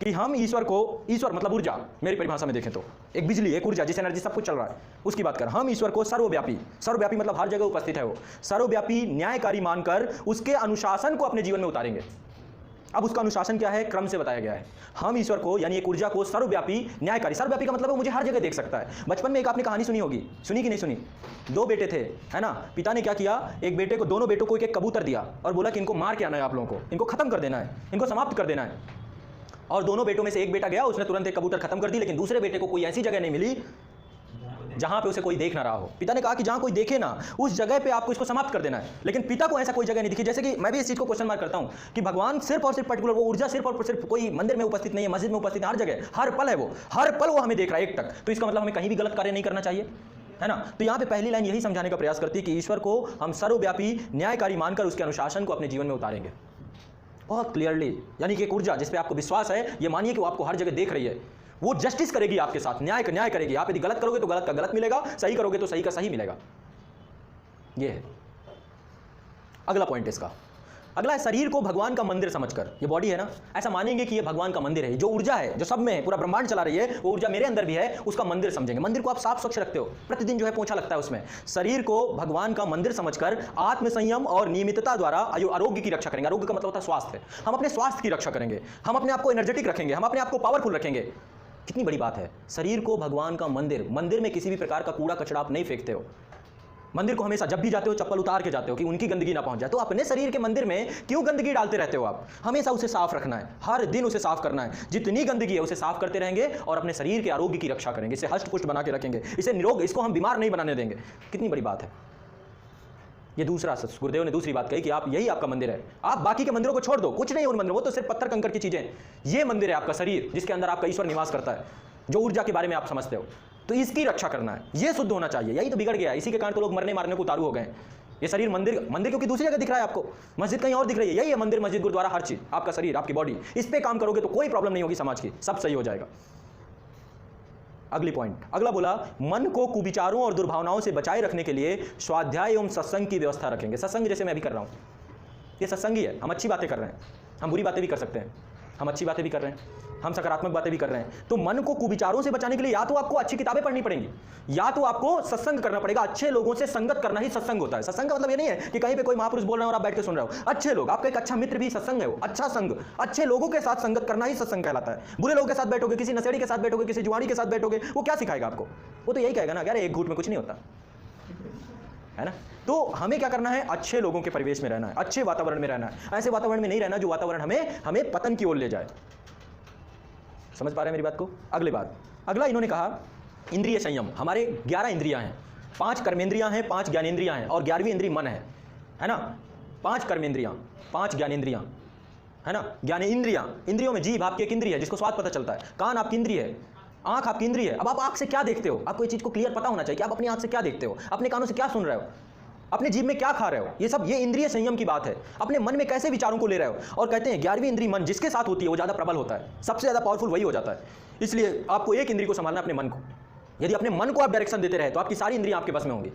कि हम ईश्वर को, ईश्वर मतलब ऊर्जा, मेरी परिभाषा में देखें तो एक बिजली, एक ऊर्जा, जिस एनर्जी सब कुछ चल रहा है उसकी बात कर, हम ईश्वर को सर्वव्यापी, सर्वव्यापी मतलब हर जगह उपस्थित है वो, सर्वव्यापी न्यायकारी मानकर उसके अनुशासन को अपने जीवन में उतारेंगे। अब उसका अनुशासन क्या है, क्रम से बताया गया है। हम ईश्वर को यानी एक ऊर्जा को सर्वव्यापी न्यायकारी, सर्वव्यापी का मतलब है मुझे हर जगह देख सकता है। बचपन में एक आपने कहानी सुनी होगी, सुनी कि नहीं सुनी? दो बेटे थे, है ना, पिता ने क्या किया, एक बेटे को, दोनों बेटों को एक एक कबूतर दिया और बोला कि इनको मार के आना है आप लोगों को, इनको खत्म कर देना है, इनको समाप्त कर देना है। और दोनों बेटों में से एक बेटा गया, उसने तुरंत एक कबूतर खत्म कर दी, लेकिन दूसरे बेटे को कोई ऐसी जगह नहीं मिली जहां पे उसे कोई देख ना रहा हो। पिता ने कहा कि जहां कोई देखे ना उस जगह पे आपको इसको समाप्त कर देना है, लेकिन पिता को ऐसा कोई जगह नहीं दिखी। जैसे कि मैं भी इस चीज को क्वेश्चन मार्क करता हूं कि भगवान सिर्फ और सिर्फ पर्टिकुलर वो ऊर्जा सिर्फ और सिर्फ कोई मंदिर में उपस्थित नहीं है, मस्जिद में उपस्थित है, हर जगह, हर पल है वो, हर पल वो हमें देख रहा है एक टक। तो इसका मतलब हमें कहीं भी गलत कार्य नहीं करना चाहिए, है ना। तो यहां पे पहली लाइन यही समझाने का प्रयास करती है कि ईश्वर को हम सर्वव्यापी न्यायकारी मानकर उसके अनुशासन को अपने जीवन में उतारेंगे बहुत क्लियरली। यानी कि एक ऊर्जा जिस पे आपको विश्वास है, ये मानिए कि वो आपको हर जगह देख रही है, वो जस्टिस करेगी आपके साथ, न्याय करेगी। आप यदि गलत करोगे तो गलत का गलत मिलेगा, सही करोगे तो सही का सही मिलेगा। ये है अगला पॉइंट इसका। अगला है शरीर को भगवान का मंदिर समझकर, ये बॉडी है ना, ऐसा मानेंगे कि ये भगवान का मंदिर है। जो ऊर्जा है जो सब में है, पूरा ब्रह्मांड चला रही है, वो ऊर्जा मेरे अंदर भी है, उसका मंदिर समझेंगे। मंदिर को आप साफ स्वच्छ रखते हो, प्रतिदिन जो है पोंछा लगता है उसमें। शरीर को भगवान का मंदिर समझकर आत्म संयम और नियमितता द्वारा आरोग्य की रक्षा करेंगे। आरोग्य का मतलब होता है स्वास्थ्य। हम अपने स्वास्थ्य की रक्षा करेंगे, हम अपने आप को एनर्जेटिक रखेंगे, हम अपने आप को पावरफुल रखेंगे। कितनी बड़ी बात है। शरीर को भगवान का मंदिर, मंदिर में किसी भी प्रकार का कूड़ा कचरा आप नहीं फेंकते हो। मंदिर को हमेशा जब भी जाते हो चप्पल उतार के जाते हो कि उनकी गंदगी ना पहुंच जाए। तो अपने शरीर के मंदिर में क्यों गंदगी डालते रहते हो आप? हमेशा उसे साफ रखना है, हर दिन उसे साफ करना है। जितनी गंदगी है उसे साफ करते रहेंगे और अपने शरीर के आरोग्य की रक्षा करेंगे, इसे हष्ट पुष्ट बना के रखेंगे, इसे निरोग, इसको हम बीमार नहीं बनाने देंगे। कितनी बड़ी बात है ये। दूसरा गुरुदेव ने दूसरी बात कही कि आप, यही आपका मंदिर है, आप बाकी के मंदिरों को छोड़ दो, कुछ नहीं उन मंदिरों, वो तो सिर्फ पत्थर कंकर की चीजें। ये मंदिर है आपका शरीर, जिसके अंदर आपका ईश्वर निवास करता है, जो ऊर्जा के बारे में आप समझते हो। तो इसकी रक्षा करना है, ये शुद्ध होना चाहिए। यही तो बिगड़ गया, इसी के कारण तो लोग मरने मारने को उतारू हो गए। ये शरीर मंदिर, मंदिर क्योंकि दूसरी जगह दिख रहा है आपको, मस्जिद कहीं और दिख रही है। यही है मंदिर, मस्जिद, गुरुद्वारा, हर चीज आपका शरीर, आपकी बॉडी। इस पे काम करोगे तो कोई प्रॉब्लम नहीं होगी समाज की, सब सही हो जाएगा। अगली पॉइंट, अगला बोला, मन को कुविचारों और दुर्भावनाओं से बचाए रखने के लिए स्वाध्याय एवं सत्संग की व्यवस्था रखेंगे। सत्संग जैसे मैं अभी कर रहा हूं, ये सत्संग ही है। हम अच्छी बातें कर रहे हैं, हम बुरी बातें भी कर सकते हैं, हम अच्छी बातें भी कर रहे हैं, हम सकारात्मक बातें भी कर रहे हैं। तो मन को कुविचारों से बचाने के लिए या तो आपको अच्छी किताबें पढ़नी पड़ेंगी, या तो आपको सत्संग करना पड़ेगा। अच्छे लोगों से संगत करना ही सत्संग होता है। सत्संग का मतलब ये नहीं है कि कहीं पे कोई महापुरुष बोल रहे हो और आप बैठ के सुन रहे हो। अच्छे लोग, आपका एक अच्छा मित्र भी सत्संग है, वो अच्छा संग, अच्छे लोगों के साथ संगत करना ही सत्संग कहलाता है। बुरे लोगों के साथ बैठोगे, किसी नशेड़ी के साथ बैठोगे, किसी जुआड़ी के साथ बैठोगे, वो क्या सिखाएगा आपको? वो तो यही कहेगा ना, यार एक घूंट में कुछ नहीं होता, है ना। तो हमें क्या करना है? अच्छे लोगों के परिवेश में रहना है, अच्छे वातावरण में रहना है। ऐसे वातावरण में नहीं रहना जो वातावरण हमें पतन की ओर ले जाए। समझ पा रहे हैं मेरी बात को? अगली बात, अगला इन्होंने कहा इंद्रिय संयम। हमारे 11 इंद्रियां हैं, 5 कर्मेंद्रियां हैं, 5 ज्ञानेंद्रियां हैं और 11वीं इंद्रिय मन है ना। 5 कर्मेंद्रियां, 5 ज्ञानेंद्रियां, है ना। ज्ञानेंद्रियां, इंद्रियों में जीभ आपकी एक इंद्रिय है जिसको स्वाद पता चलता है, कान आपकी इंद्रिय है, आंख आपकी इंद्रिय है। अब आप आंख से क्या देखते हो? आपको ये चीज को क्लियर पता होना चाहिए कि आप अपनी आंख से क्या देखते हो, अपने कानों से क्या सुन रहे हो, अपने जीभ में क्या खा रहे हो। ये सब, ये इंद्रिय संयम की बात है। अपने मन में कैसे विचारों को ले रहे हो। और कहते हैं 11वीं इंद्रिय मन जिसके साथ होती है वो ज्यादा प्रबल होता है, सबसे ज्यादा पावरफुल वही हो जाता है। इसलिए आपको एक इंद्रिय को संभालना, अपने मन को। यदि अपने मन को आप डायरेक्शन देते रहे तो आपकी सारी इंद्रियां आपके बस में होंगी।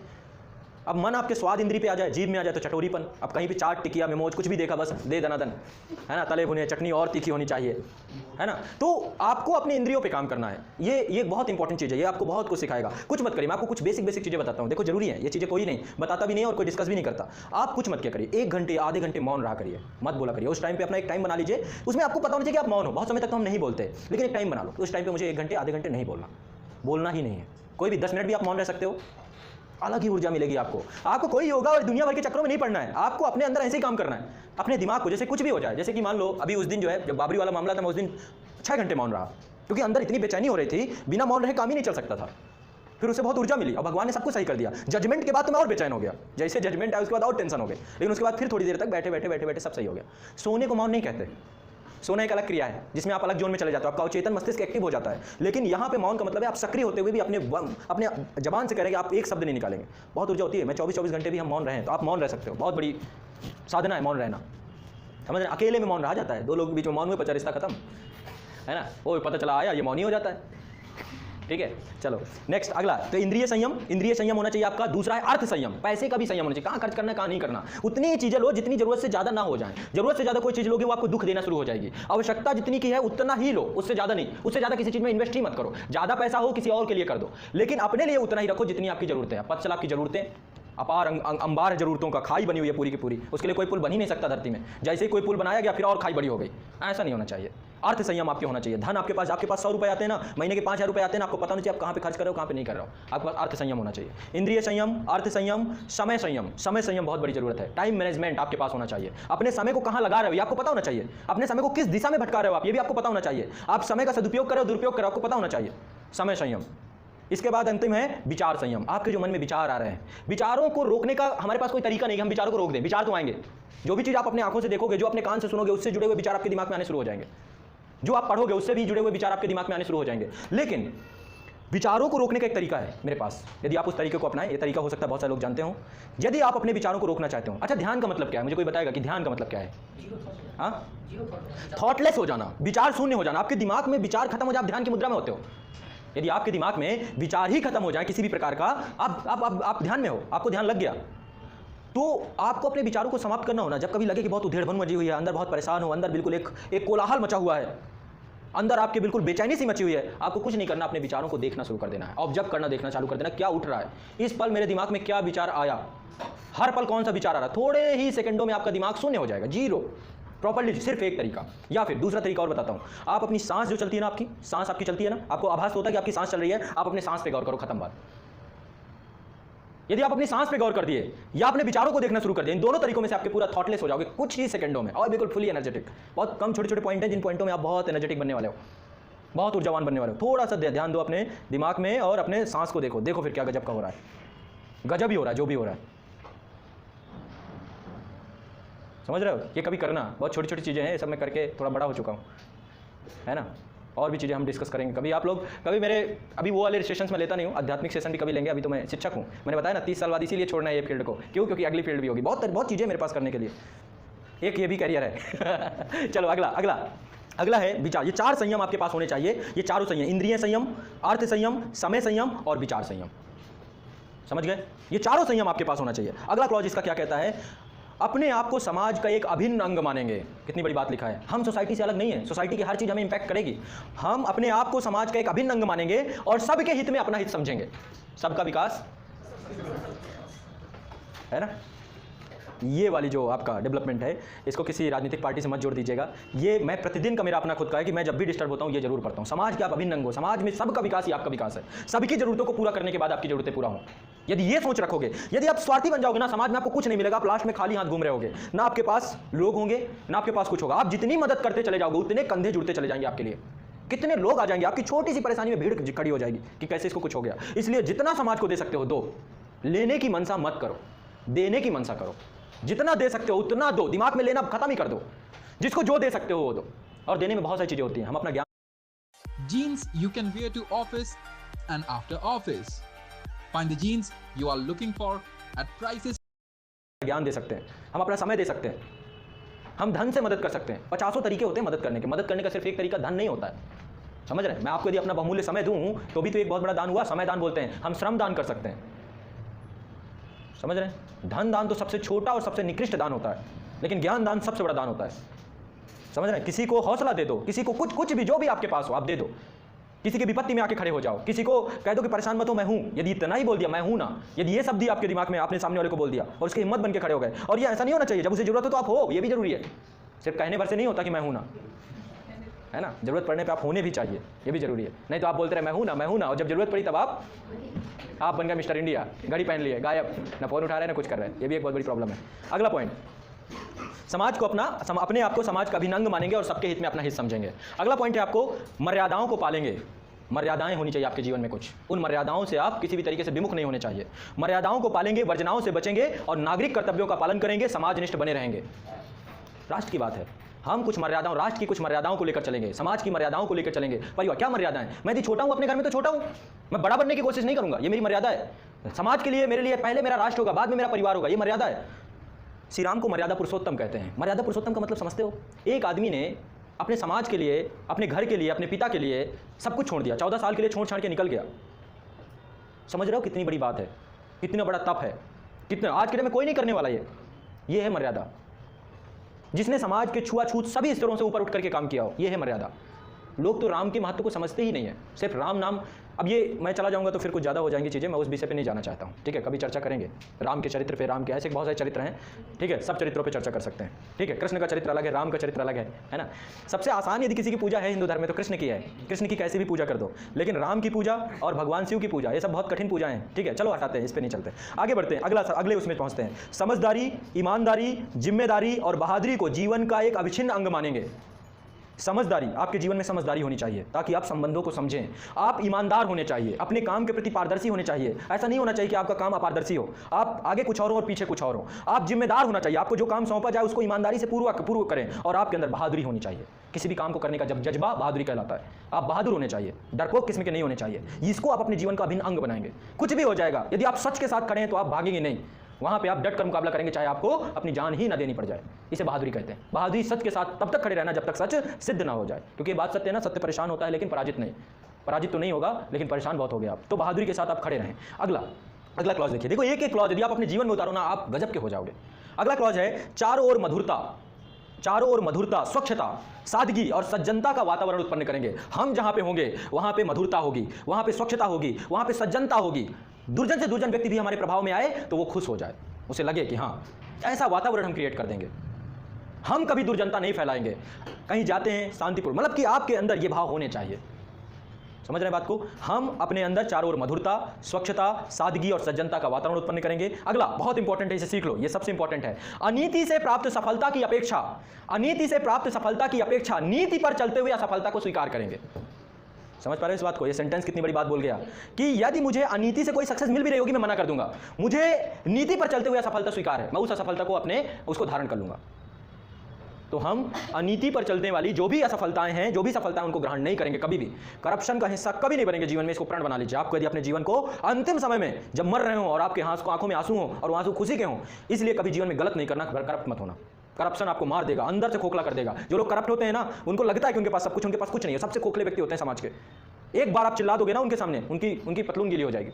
अब मन आपके स्वाद इंद्रिय पे आ जाए, जीभ में आ जाए तो चटोरीपन। अब कहीं भी चाट, टिकिया, मेमोज कुछ भी देखा बस दे दनादन, है ना। तले भुने, चटनी और तीखी होनी चाहिए, है ना। तो आपको अपने इंद्रियों पे काम करना है। ये बहुत इंपॉर्टेंट चीज़ है, ये आपको बहुत कुछ सिखाएगा। कुछ मत करिए, मैं आपको कुछ बेसिक चीज़ें बताता हूँ। देखो जरूरी है ये चीज़ें, कोई नहीं बताता भी नहीं और कोई डिस्कस भी नहीं करता। आप कुछ मत क्या करिए, 1 घंटे आधे घंटे मौन रहा करिए, मत बोला करिए। उस टाइम पे अपना एक टाइम बना लीजिए, उसमें आपको पता होना चाहिए कि आप मौन हो। बहुत समय तक तो हम नहीं बोलते, लेकिन एक टाइम बना लो, उस टाइम पे मुझे 1 घंटे आधे घंटे नहीं बोलना, बोलना ही नहीं है। कोई भी 10 मिनट भी आप मौन रह सकते हो, अलग ही ऊर्जा मिलेगी आपको। आपको कोई योगा और दुनिया भर के चक्रों में नहीं पड़ना है, आपको अपने अंदर ऐसे ही काम करना है। अपने दिमाग को, जैसे कुछ भी हो जाए, जैसे कि मान लो अभी उस दिन जो है, जब बाबरी वाला मामला था, मैं उस दिन 6 घंटे मौन रहा, क्योंकि अंदर इतनी बेचैनी हो रही थी, बिना मौन रहे काम ही नहीं चल सकता था। फिर उसे बहुत ऊर्जा मिली और भगवान ने सब कुछ सही कर दिया। जजमेंट के बाद तो मैं और बेचैन हो गया, जैसे जजमेंट आया उसके बाद और टेंशन हो गई, लेकिन उसके बाद फिर थोड़ी देर तक बैठे सब सही हो गया। सोने को मौन नहीं कहते, सोना एक अलग क्रिया है जिसमें आप अलग जोन में चले जाते हो, आपका अवचेतन मस्तिष्क एक्टिव हो जाता है। लेकिन यहाँ पे मौन का मतलब है आप सक्रिय होते हुए भी अपने जबान से कह रहे हैं, आप एक शब्द नहीं निकालेंगे। बहुत ऊर्जा होती है। मैं 24 घंटे भी हम मौन रहे हैं तो आप मौन रह सकते हो, बहुत बड़ी साधना है मौन रहना, समझ रहे। अकेले में मौन रहा जाता है, 2 लोग के बीच में मौन हुए, 50 रिश्ता खत्म, है ना। वो पता चला आया, ये मौन ही हो जाता है। ठीक है, चलो नेक्स्ट अगला। तो इंद्रिय संयम होना चाहिए आपका। दूसरा है अर्थ संयम, पैसे का भी संयम होना चाहिए, कहाँ खर्च करना कहाँ नहीं करना। उतनी चीजें लो जितनी जरूरत से ज्यादा ना हो जाए। जरूरत से ज्यादा कोई चीज लोगे वो आपको दुख देना शुरू हो जाएगी। आवश्यकता जितनी की है उतना ही लो, उससे ज्यादा नहीं। उससे ज्यादा किसी चीज में इन्वेस्ट ही मत करो। ज्यादा पैसा हो किसी और के लिए कर दो, लेकिन अपने लिए उतना ही रखो जितनी आपकी जरूरतें हैं। पता चला आपकी जरूरतें अपार अंबार है जरूरतों का, खाई बनी हुई है पूरी की पूरी, उसके लिए कोई पुल बन ही नहीं सकता धरती में। जैसे ही कोई पुल बनाया गया फिर और खाई बड़ी हो गई। ऐसा नहीं होना चाहिए। अर्थ संयम आपके होना चाहिए। धन आपके पास 100 रुपए आते हैं ना, महीने के 5000 रुपए आते हैं ना, आपको पता नहीं चाहिए आप कहाँ पे खर्च कर रहे हो कहाँ पे नहीं कर रहे हो। आपके पास अर्थ संयम होना चाहिए। इंद्रिय संयम, अर्थ संयम, समय संयम। समय संयम बहुत बड़ी जरूरत है। टाइम मैनेजमेंट आपके पास होना चाहिए। अपने समय को कहाँ लगा रहे हो ये आपको पता होना चाहिए। अपने समय को किस दिशा में भटका रहे हो आप, ये भी आपको पता होना चाहिए। आप समय का सदुपयोग करो दुरुपयोग करो, आपको पता होना चाहिए। समय संयम। इसके बाद अंतिम है विचार संयम। आपके जो मन में विचार आ रहे हैं, विचारों को रोकने का हमारे पास कोई तरीका नहीं कि हम विचारों को रोक दें। विचार तो आएंगे। जो भी चीज़ आप अपने आंखों से देखोगे, जो अपने कान से सुनोगे, उससे जुड़े हुए विचार आपके दिमाग में आने शुरू हो जाएंगे। जो आप पढ़ोगे उससे भी जुड़े हुए विचार आपके दिमाग में आने शुरू हो जाएंगे। लेकिन विचारों को रोकने का एक तरीका है मेरे पास, यदि आप उस तरीके को अपनाएं। ये तरीका हो सकता है बहुत सारे लोग जानते हो। यदि आप अपने विचारों को रोकना चाहते हो, अच्छा ध्यान का मतलब क्या है, मुझे कोई बताएगा कि ध्यान का मतलब क्या है? हाँ, थॉटलेस हो जाना, विचार शून्य हो जाना। आपके दिमाग में विचार खत्म हो जाए, आप ध्यान की मुद्रा में होते हो। यदि आपके दिमाग में विचार ही खत्म हो जाए किसी भी प्रकार का, आप ध्यान में हो, आपको ध्यान लग गया, तो आपको अपने विचारों को समाप्त करना होना। जब कभी लगे कि बहुत उधेड़ बुन मची हुई है, अंदर बहुत परेशान हो, अंदर बिल्कुल एक कोलाहल मचा हुआ है, अंदर आपके बिल्कुल बेचैनी सी मची हुई है, आपको कुछ नहीं करना, अपने विचारों को देखना शुरू कर देना है। ऑब्जर्व करना, देखना चालू कर देना, क्या उठ रहा है इस पल मेरे दिमाग में, क्या विचार आया, हर पल कौन सा विचार आ रहा है। थोड़े ही सेकंडों में आपका दिमाग शून्य हो जाएगा, जीरो प्रॉपर्ली। सिर्फ एक तरीका। या फिर दूसरा तरीका और बताता हूं। आप अपनी सांस जो चलती है ना, आपकी सांस आपकी चलती है ना, आपको आभास होता है कि आपकी सांस चल रही है, आप अपने सांस पे गौर करो, खत्म बात। यदि आप अपनी सांस पे गौर कर दिए या अपने विचारों को देखना शुरू कर दिए, इन दोनों तरीकों में से आपके पूरा थॉटलेस हो जाओगे कुछ ही सेकंडों में, और बिल्कुल फुली एनर्जेटिक। बहुत कम छोटे छोटे पॉइंट हैं जिन पॉइंटों में आप बहुत एनर्जेटिक बनने वाले हो, बहुत ऊर्जावान बनने वाले हो। थोड़ा सा ध्यान दो अपने दिमाग में और अपने सांस को देखो, देखो फिर क्या गजब का हो रहा है। गजब ही हो रहा है जो भी हो रहा है, समझ रहे हो। ये कभी करना, बहुत छोटी छोटी चीज़ें हैं, ये सब मैं करके थोड़ा बड़ा हो चुका हूँ, है ना। और भी चीज़ें हम डिस्कस करेंगे कभी। आप लोग कभी मेरे, अभी वो वाले सेशंस में लेता नहीं हूँ, आध्यात्मिक सेशन भी कभी लेंगे। अभी तो मैं शिक्षक हूँ, मैंने बताया ना 30 साल बाद इसीलिए छोड़ना है ये फील्ड को। क्यों? क्योंकि अगली फील्ड भी होगी, बहुत चीज़ें मेरे पास करने के लिए। एक ये भी कैरियर है। चलो अगला है विचार। ये 4 संयम आपके पास होने चाहिए। ये चारों संयम, इंद्रिय संयम, अर्थ संयम, समय संयम और विचार संयम। समझ गए? ये चारों संयम आपके पास होना चाहिए। अगला क्लॉज इसका क्या कहता है? अपने आप को समाज का एक अभिन्न अंग मानेंगे। कितनी बड़ी बात लिखा है। हम सोसाइटी से अलग नहीं है, सोसाइटी की हर चीज़ हमें इंपैक्ट करेगी। हम अपने आप को समाज का एक अभिन्न अंग मानेंगे और सबके हित में अपना हित समझेंगे। सबका विकास, है ना। ये वाली जो आपका डेवलपमेंट है, इसको किसी राजनीतिक पार्टी से मत जोड़ दीजिएगा। ये मैं प्रतिदिन का मेरा अपना खुद का है कि मैं जब भी डिस्टर्ब होता हूँ ये जरूर पढ़ता हूँ। समाज के आप अभिन्न अंग हो, समाज में सबका विकास ही आपका विकास है। सबकी जरूरतों को पूरा करने के बाद आपकी जरूरतें पूरा हों। यदि ये सोच रखोगे, यदि आप स्वार्थी बन जाओगे ना, समाज में आपको कुछ नहीं मिलेगा, आप लास्ट में खाली हाथ घूम रहे होगे। ना आपके पास लोग होंगे, ना आपके पास कुछ होगा। आप जितनी मदद करते चले जाओगे उतने कंधे जुड़ते चले जाएंगे आपके लिए। कितने लोग आ जाएंगे, आपकी छोटी सी परेशानी में भीड़ खड़ी हो जाएगी कि कैसे इसको कुछ हो गया। इसलिए जितना समाज को दे सकते हो दो। लेने की मनसा मत करो, देने की मनसा करो। जितना दे सकते हो उतना दो, दिमाग में लेना खत्म ही कर दो। जिसको जो दे सकते हो वो दो। और देने में बहुत सारी चीजें होती हैं, हम अपना ज्ञान। Jeans you can wear to office and after office. Find the jeans you are looking for at prices. ज्ञान दे सकते हैं, हम अपना समय दे सकते हैं, हम धन से मदद कर सकते हैं। 50 तरीके होते हैं मदद करने के। मदद करने का सिर्फ एक तरीका धन नहीं होता है, समझ रहे हैं। मैं आपको यदि अपना बहुमूल्य समय दूं तो भी तो एक बहुत बड़ा दान हुआ, समय दान बोलते हैं। हम श्रम दान कर सकते हैं, समझ रहे हैं। धन दान तो सबसे छोटा और सबसे निकृष्ट दान होता है, लेकिन ज्ञान दान सबसे बड़ा दान होता है, समझ रहे हैं। किसी को हौसला दे दो, किसी को कुछ भी, जो भी आपके पास हो आप दे दो। किसी की विपत्ति में आके खड़े हो जाओ, किसी को कह दो कि परेशान मत हो, मैं हूं। यदि इतना ही बोल दिया, मैं हूं ना, यदि ये शब्द ही आपके दिमाग में आपने सामने वाले को बोल दिया और उसकी हिम्मत बन के खड़े हो गए। और ये ऐसा नहीं होना चाहिए, जब उसे जरूरत हो तो आप हो, ये भी जरूरी है। सिर्फ कहने भर से नहीं होता कि मैं हूं ना, है ना। जरूरत पड़ने पे आप होने भी चाहिए, ये भी जरूरी है। नहीं तो आप बोलते रहे मैं हूं ना, और जब जरूरत पड़ी तब आप बन गए मिस्टर इंडिया, घड़ी पहन लिए, गायब, ना फोन उठा रहे ना कुछ कर रहे हैं। ये भी एक बहुत बड़ी प्रॉब्लम है। अगला पॉइंट, समाज को अपने आप को समाज का अभिन्न अंग मानेंगे और सबके हित में अपना हित समझेंगे। अगला पॉइंट है आपको मर्यादाओं को पालेंगे। मर्यादाएं होनी चाहिए आपके जीवन में कुछ, उन मर्यादाओं से आप किसी भी तरीके से विमुख नहीं होने चाहिए। मर्यादाओं को पालेंगे, वर्जनाओं से बचेंगे और नागरिक कर्तव्यों का पालन करेंगे, समाजनिष्ठ बने रहेंगे। राष्ट्र की बात है, हम कुछ मर्यादाओं, राष्ट्र की कुछ मर्यादाओं को लेकर चलेंगे, समाज की मर्यादाओं को लेकर चलेंगे। परिवार क्या मर्यादाएं? मैं यदि छोटा हूं अपने घर में तो छोटा हूं, मैं बड़ा बनने की कोशिश नहीं करूंगा, ये मेरी मर्यादा है। समाज के लिए, मेरे लिए पहले मेरा राष्ट्र होगा, बाद में मेरा परिवार होगा, ये मर्यादा है। श्री राम को मर्यादा पुरुषोत्तम कहते हैं। मर्यादा पुरुषोत्तम का मतलब समझते हो? एक आदमी ने अपने समाज के लिए, अपने घर के लिए, अपने पिता के लिए सब कुछ छोड़ दिया। 14 साल के लिए छोड़ छाड़ के निकल गया। समझ रहे हो कितनी बड़ी बात है, कितना बड़ा तप है, कितना आज के दिन में कोई नहीं करने वाला। ये है मर्यादा। जिसने समाज के छुआछूत सभी स्तरों से ऊपर उठ करके काम किया हो, ये है मर्यादा। लोग तो राम के महत्व को समझते ही नहीं है, सिर्फ राम नाम। अब ये मैं चला जाऊंगा तो फिर कुछ ज़्यादा हो जाएंगी चीज़ें, मैं उस विषय पे नहीं जाना चाहता हूँ। ठीक है, कभी चर्चा करेंगे राम के चरित्र पे। राम के ऐसे बहुत सारे चरित्र हैं, ठीक है, सब चरित्रों पे चर्चा कर सकते हैं। ठीक है, कृष्ण का चरित्र अलग है, राम का चरित्र अलग है ना। सबसे आसान यदि किसी की पूजा है हिंदू धर्म में तो कृष्ण की है। कृष्ण की कैसी भी पूजा कर दो, लेकिन राम की पूजा और भगवान शिव की पूजा, ये सब बहुत कठिन पूजा हैं। ठीक है, चलो हटाते हैं, इस पर नहीं चलते, आगे बढ़ते हैं। अगले उसमें पहुँचते हैं। समझदारी, ईमानदारी, जिम्मेदारी और बहादुरी को जीवन का एक अविच्छिन्न अंग मानेंगे। समझदारी, आपके जीवन में समझदारी होनी चाहिए ताकि आप संबंधों को समझें। आप ईमानदार होने चाहिए, अपने काम के प्रति पारदर्शी होने चाहिए। ऐसा नहीं होना चाहिए कि आपका काम अपारदर्शी हो, आप आगे कुछ और हो और पीछे कुछ और हो। आप जिम्मेदार होना चाहिए, आपको जो काम सौंपा जाए उसको ईमानदारी से पूर्व करें। और आपके अंदर बहादुरी होनी चाहिए। किसी भी काम को करने का जब जज्बा बहादुरी कहलाता है। आप बहादुर होने चाहिए, डरपोक किस्म के नहीं होने चाहिए। इसको आप अपने जीवन का अभिन्न अंग बनाएंगे। कुछ भी हो जाएगा, यदि आप सच के साथ खड़े हैं तो आप भागेंगे नहीं, वहां पे आप डट कर मुकाबला करेंगे, चाहे आपको अपनी जान ही ना देनी पड़ जाए। इसे बहादुरी कहते हैं। बहादुरी सच के साथ तब तक खड़े रहना जब तक सच सिद्ध ना हो जाए, क्योंकि बात सत्य है ना, सत्य परेशान होता है लेकिन पराजित नहीं। पराजित तो नहीं होगा लेकिन परेशान बहुत हो गया आप, तो बहादुरी के साथ आप खड़े रहें। अगला क्लॉज देखिए, देखो एक क्लॉज यदि आप अपने जीवन में उतारो ना, आप गजब के हो जाओगे। अगला क्लॉज है चारों ओर मधुरता, स्वच्छता, सादगी और सज्जनता का वातावरण उत्पन्न करेंगे। हम जहां पे होंगे वहां पे मधुरता होगी, वहां पे स्वच्छता होगी, वहां पे सज्जनता होगी। दुर्जन से दुर्जन व्यक्ति भी हमारे प्रभाव में आए तो वो खुश हो जाए, उसे लगे कि हाँ, ऐसा वातावरण हम क्रिएट कर देंगे। हम कभी दुर्जनता नहीं फैलाएंगे, कहीं जाते हैं शांतिपूर्ण, मतलब कि आपके अंदर ये भाव होने चाहिए। समझ रहे हैं बात को? हम अपने अंदर चारों ओर मधुरता, स्वच्छता, सादगी और सज्जनता का वातावरण उत्पन्न करेंगे। अगला बहुत इंपॉर्टेंट है, इसे सीख लो, ये सबसे इंपॉर्टेंट है। अनीति से प्राप्त सफलता की अपेक्षा नीति पर चलते हुए असफलता को स्वीकार करेंगे। समझ पा रहे हो इस बात को? ये सेंटेंस कितनी बड़ी बात बोल गया कि यदि मुझे अनीति से कोई सक्सेस मिल भी रही होगी मैं मना कर दूंगा, मुझे नीति पर चलते हुए असफलता स्वीकार है, मैं उस असफलता को उसको धारण कर लूंगा। तो हम अनीति पर चलने वाली जो भी असफलताएं हैं, जो भी सफलताएं, उनको ग्रहण नहीं करेंगे कभी भी। करप्शन का हिस्सा कभी नहीं बनेंगे जीवन में, इसको प्रण बना लीजिए। आपको यदि अपने जीवन को अंतिम समय में जब मर रहे हो और आपके आंखों में आंसू हो और आंसू खुशी के हों, इसलिए कभी जीवन में गलत नहीं करना, करप्ट मत होना। करप्शन आपको मार देगा, अंदर से खोखला कर देगा। जो लोग करप्ट होते हैं ना, उनको लगता है कि उनके पास सब कुछ, उनके पास कुछ नहीं है। सबसे खोखले व्यक्ति होते हैं समाज के। एक बार आप चिल्ला दोगे ना उनके सामने, उनकी पतलून गीली हो जाएगी।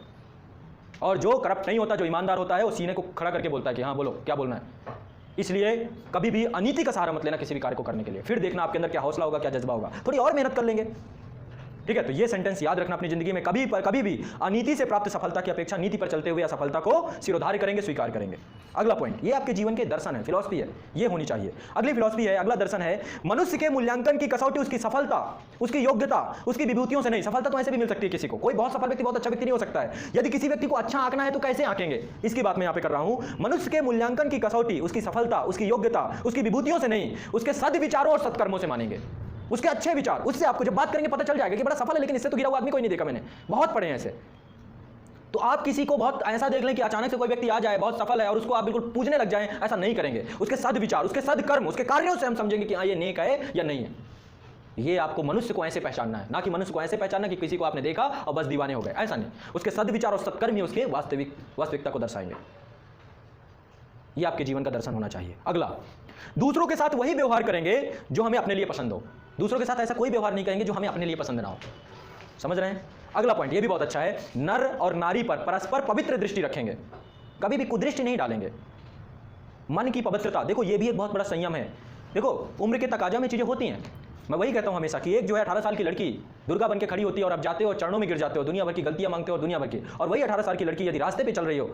और जो करप्ट नहीं होता, जो ईमानदार होता है, वो सीने को खड़ा करके बोलता है कि हाँ बोलो, क्या बोलना है। इसलिए कभी भी अनीति का सहारा मत लेना किसी भी कार्य को करने के लिए। फिर देखना आपके अंदर क्या हौसला होगा, क्या जज्बा होगा। थोड़ी और मेहनत कर लेंगे, ठीक है। तो ये सेंटेंस याद रखना अपनी जिंदगी में। कभी भी अनीति से प्राप्त सफलता की अपेक्षा नीति पर चलते हुए असफलता को सिरोधार्य करेंगे, स्वीकार करेंगे। अगला पॉइंट, ये आपके जीवन के दर्शन है, फिलॉसफी है, ये होनी चाहिए। अगली फिलॉसफी है, अगला दर्शन है, मनुष्य के मूल्यांकन की कसौटी उसकी सफलता, उसकी योग्यता, उसकी विभूतियों से नहीं। सफलता तो ऐसे भी मिल सकती है किसी को, कोई बहुत सफल व्यक्ति बहुत अच्छा व्यक्ति नहीं हो सकता है। यदि किसी व्यक्ति को अच्छा आंकना है तो कैसे आंकेंगे, इसकी बात मैं यहाँ पे कर रहा हूं। मनुष्य के मूल्यांकन की कसौटी उसकी सफलता, उसकी योग्यता, उसकी विभूतियों से नहीं, उसके सद्विचारों और सत्कर्मों से मानेंगे। उसके अच्छे विचार, उससे आपको जब बात करेंगे पता चल जाएगा कि बड़ा सफल है, लेकिन इससे तो गिरा हुआ आदमी कोई नहीं देखा मैंने, बहुत पढ़े हैं ऐसे। तो आप किसी को बहुत ऐसा देख लें कि अचानक से कोई व्यक्ति आ जाए बहुत सफल है और उसको आप बिल्कुल पूजने लग जाएं, ऐसा नहीं करेंगे। उसके सद्विचार, उसके सद्कर्म, उसके कार्यों से हम समझेंगे कि हाँ ये नेक है या नहीं है। ये आपको मनुष्य को ऐसे पहचानना है, ना कि मनुष्य को ऐसे पहचानना कि किसी को आपने देखा और बस दीवाने हो गए, ऐसा नहीं। उसके सद्विचार और सत्कर्म ही उसके वास्तविकता को दर्शाएंगे। ये आपके जीवन का दर्शन होना चाहिए। अगला, दूसरों के साथ वही व्यवहार करेंगे जो हमें अपने लिए पसंद हो। दूसरों के साथ ऐसा कोई व्यवहार नहीं करेंगे जो हमें अपने लिए पसंद ना हो। समझ रहे हैं? अगला पॉइंट ये भी बहुत अच्छा है, नर और नारी पर परस्पर पवित्र दृष्टि रखेंगे, कभी भी कुदृष्टि नहीं डालेंगे। मन की पवित्रता, देखो ये भी एक बहुत बड़ा संयम है। देखो उम्र के तकाजा में चीजें होती हैं। मैं वही कहता हूं हमेशा कि एक जो है 18 साल की लड़की दुर्गा बन के खड़ी होती है और आप जाते हो चरणों में गिर जाते हो, दुनिया भर की गलतियां मांगते हो और दुनिया भर की, और वही 18 साल की लड़की यदि रास्ते पे चल रही हो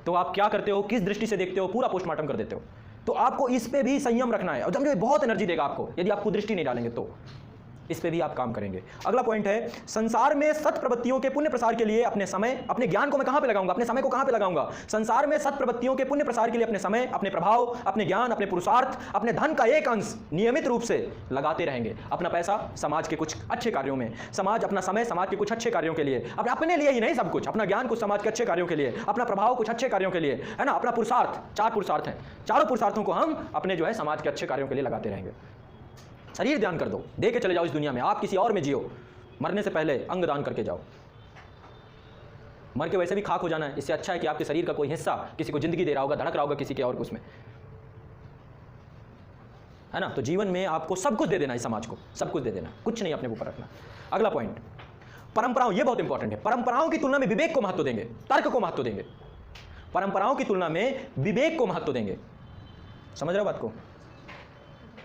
तो आप क्या करते हो, किस दृष्टि से देखते हो, पूरा पोस्टमार्टम कर देते हो। तो आपको इस पे भी संयम रखना है, और जब ये बहुत एनर्जी देगा आपको यदि आप कुदृष्टि नहीं डालेंगे तो इस पे भी आप काम करेंगे। अगला पॉइंट है, संसार में सत प्रवृत्तियों के पुण्य प्रसार के लिए अपने समय, अपने ज्ञान को मैं कहां पे लगाऊंगा, अपने समय को कहां पे लगाऊंगा। संसार में सत प्रवृत्तियों के पुण्य प्रसार के लिए अपने समय, अपने प्रभाव, अपने ज्ञान, अपने पुरुषार्थ, अपने धन का एक अंश नियमित रूप से लगाते रहेंगे। अपना पैसा समाज के कुछ अच्छे कार्यों में, अपना समय समाज के कुछ अच्छे कार्यों के लिए, अपने लिए ही नहीं सब कुछ, अपना ज्ञान कुछ समाज के अच्छे कार्यों के लिए, अपना प्रभाव कुछ अच्छे कार्यों के लिए, है ना। अपना पुरुषार्थ, 4 पुरुषार्थ हैं, चारों पुरुषार्थों को हम अपने जो है समाज के अच्छे कार्यों के लिए लगाते रहेंगे। शरीर दान कर दो, दे के चले जाओ इस दुनिया में, आप किसी और में जियो, मरने से पहले अंग दान करके जाओ। मर के वैसे भी खाक हो जाना है, इससे अच्छा है कि आपके शरीर का कोई हिस्सा किसी को जिंदगी दे रहा होगा, धड़क रहा होगा किसी के और उसमें, है ना। तो जीवन में आपको सब कुछ दे देना है समाज को, सब कुछ दे देना, कुछ नहीं अपने ऊपर रखना। अगला पॉइंट, परंपराओं, ये बहुत इंपॉर्टेंट है। परंपराओं की तुलना में विवेक को महत्व देंगे, तर्क को महत्व देंगे। परंपराओं की तुलना में विवेक को महत्व देंगे। समझ रहे हो बात को?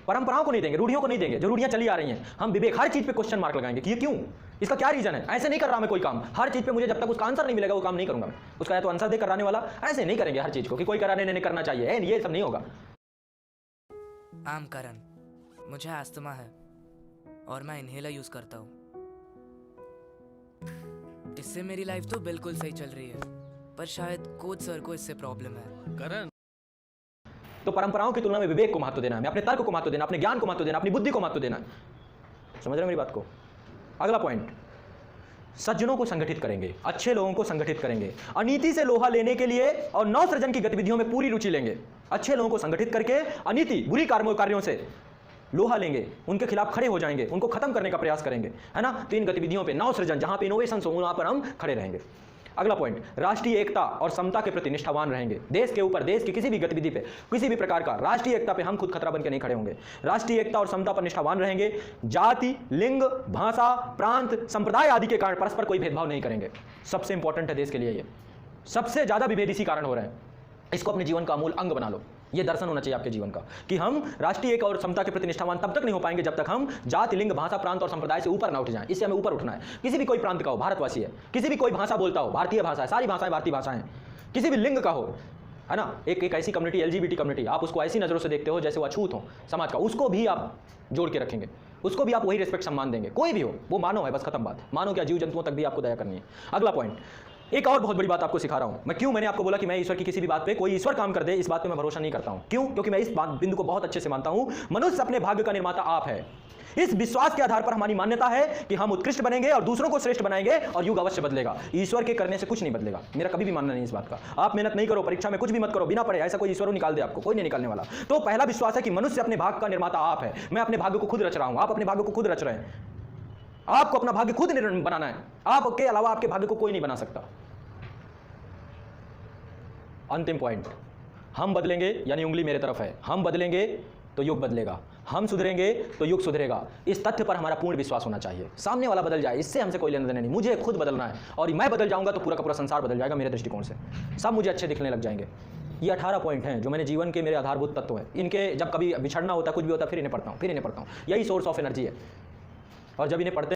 परंपराओं को नहीं देंगे, रूढ़ियों को नहीं देंगे, जो रूढ़ियां चली आ रही हैं। हम विवेक, हर चीज पे क्वेश्चन मार्क लगाएंगे कि ये क्यों, इसका क्या रीजन है। ऐसे नहीं कर रहा मैं कोई काम, हर चीज पे मुझे जब तक उसका आंसर नहीं मिलेगा वो काम नहीं करूंगा मैं। उसका या तो आंसर दे कराने वाला, ऐसे नहीं करेंगे हर चीज को कि कोई कराने नहीं करना चाहिए, ये सब नहीं होगा। आम करण, मुझे अस्थमा है और मैं इनहेलर यूज करता हूँ। इससे मेरी लाइफ तो बिल्कुल सही चल रही है, पर शायद कोच सर को इससे प्रॉब्लम है। करण, तो परंपराओं की तुलना में विवेक को महत्व देना है, अपने तर्क को महत्व देना, अपने ज्ञान को महत्व देना, अपनी बुद्धि को महत्व देना। समझ रहे हो मेरी बात को? अगला पॉइंट, सज्जनों को संगठित करेंगे, अच्छे लोगों को संगठित करेंगे, अनीति से लोहा लेने के लिए और नवसृजन की गतिविधियों में पूरी रुचि लेंगे। अच्छे लोगों को संगठित करके अनीति, बुरी कार्यों से लोहा लेंगे, उनके खिलाफ खड़े हो जाएंगे, उनको खत्म करने का प्रयास करेंगे, है ना। तो इन गतिविधियों पे, नवसृजन, जहां पे इनोवेशन हो वहां पर हम खड़े रहेंगे। अगला पॉइंट, राष्ट्रीय एकता और समता के प्रति निष्ठावान रहेंगे। देश के ऊपर, देश की किसी भी गतिविधि पे, किसी भी प्रकार का राष्ट्रीय एकता पे हम खुद खतरा बन के नहीं खड़े होंगे। राष्ट्रीय एकता और समता पर निष्ठावान रहेंगे। जाति, लिंग, भाषा, प्रांत, संप्रदाय आदि के कारण परस्पर कोई भेदभाव नहीं करेंगे। सबसे इंपॉर्टेंट है देश के लिए, ये सबसे ज्यादा विभेद इसी कारण हो रहे हैं। इसको अपने जीवन का अमूल अंग बना लो। ये दर्शन होना चाहिए आपके जीवन का कि हम राष्ट्रीय एक और समता के प्रति निष्ठावान तब तक नहीं हो पाएंगे जब तक हम जाति, लिंग, भाषा, प्रांत और संप्रदाय से ऊपर ना उठ जाएं। इससे हमें ऊपर उठना है। किसी भी कोई प्रांत का हो, भारतवासी है, किसी भी कोई भाषा बोलता हो, भारतीय भाषा है, सारी भाषाएं भारतीय भाषाएं, किसी भी लिंग का हो, है ना। एक ऐसी कम्युनिटी, LGBT कम्युनिटी, आप उसको ऐसी नजरों से देखते हो जैसे वो अछूत हो समाज का, उसको भी आप जोड़ के रखेंगे, उसको भी आप वही रिस्पेक्ट सम्मान देंगे। कोई भी हो, वो मानव है, बस खत्म बात। मानव क्या, जीव जंतुओं तक भी आपको दया करनी है। अगला पॉइंट, एक और बहुत बड़ी बात आपको सिखा रहा हूं मैं। क्यों मैंने आपको बोला कि मैं ईश्वर की किसी भी बात पे, कोई ईश्वर काम कर दे, इस बात पे मैं भरोसा नहीं करता हूं। क्यों? क्योंकि मैं इस बिंदु को बहुत अच्छे से मानता हूं, मनुष्य अपने भाग्य का निर्माता आप है। इस विश्वास के आधार पर हमारी मान्यता है कि हम उत्कृष्ट बनेंगे और दूसरों को श्रेष्ठ बनाएंगे और युग अवश्य बदलेगा। ईश्वर के करने से कुछ नहीं बदलेगा, मेरा कभी भी मानना नहीं इस बात का। आप मेहनत नहीं करो, परीक्षा में कुछ भी मत करो, बिना पढ़े ऐसा कोई ईश्वर निकाल दे आपको, कोई नहीं निकालने वाला। तो पहला विश्वास है कि मनुष्य अपने भाग्य का निर्माता आप है। मैं अपने भाग्य को खुद रच रहा हूं, आप अपने भाग्य को खुद रच रहे हैं। आपको अपना भाग्य खुद बनाना है, आपके अलावा आपके भाग्य को कोई नहीं बना सकता। अंतिम पॉइंट, हम बदलेंगे, यानी उंगली मेरे तरफ है, हम बदलेंगे तो युग बदलेगा, हम सुधरेंगे तो युग सुधरेगा। इस तथ्य पर हमारा पूर्ण विश्वास होना चाहिए। सामने वाला बदल जाए, इससे हमसे कोई लेना देना नहीं, मुझे खुद बदलना है। और मैं बदल जाऊंगा तो पूरा का पूरा संसार बदल जाएगा मेरे दृष्टिकोण से, सब मुझे अच्छे दिखने लग जाएंगे। ये 18 पॉइंट हैं जो मैंने जीवन के मेरे आधारभूत तत्व हैं। इनके जब कभी बिछड़ना होता, कुछ भी होता, फिर इन्हें पढ़ता हूँ, यही सोर्स ऑफ एनर्जी है। और जब इन्हें पढ़ते